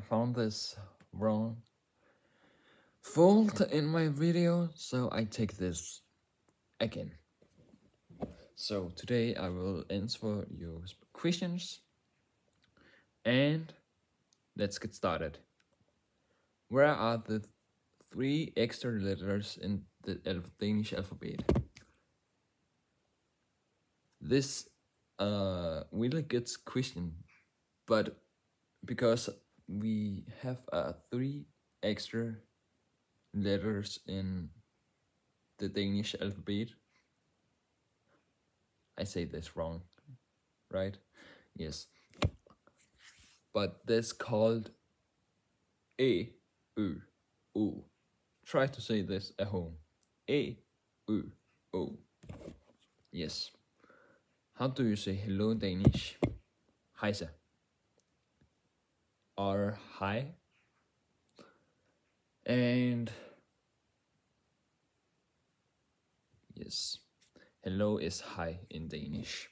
found this wrong fault in my video, so I take this again. So today I will answer your questions, and let's get started. Where are the 3 extra letters in the Danish alphabet? This really good question, but because we have 3 extra letters in the Danish alphabet, I say this wrong, right? Yes. But that's called A, Ø, O. Try to say this at home. A, Ø, O. Yes. How do you say hello in Danish? Hejsa. Or hi. And yes, hello is hi in Danish.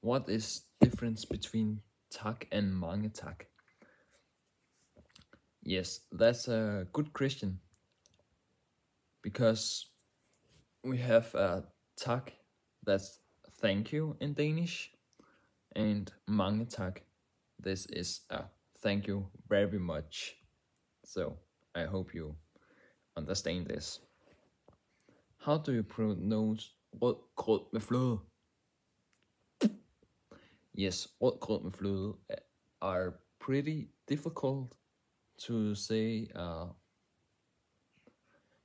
What is difference between tak and mange tak? Yes, that's a good question, because we have a tak, that's thank you in Danish, and mange tak, this is a thank you very much. So I hope you understand this. How do you pronounce rødgrød med fløde? Yes, rødgrød med fløde are pretty difficult to say.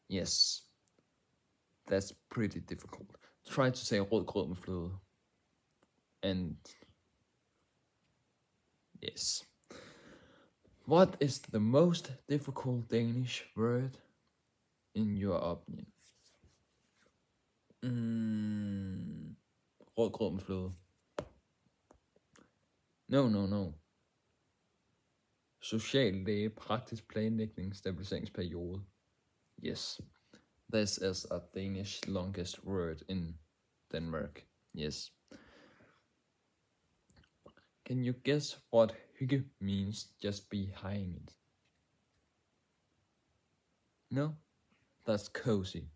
Yes, that's pretty difficult. Try to say rødgrød med fløde. And yes. What is the most difficult Danish word in your opinion? Rødgrød med fløde. No. Sociallæge, praktisk planlægning, stabiliseringsperiode. Yes. This is a Danish longest word in Denmark. Yes. Can you guess what hygge means just behind it? No? That's cozy.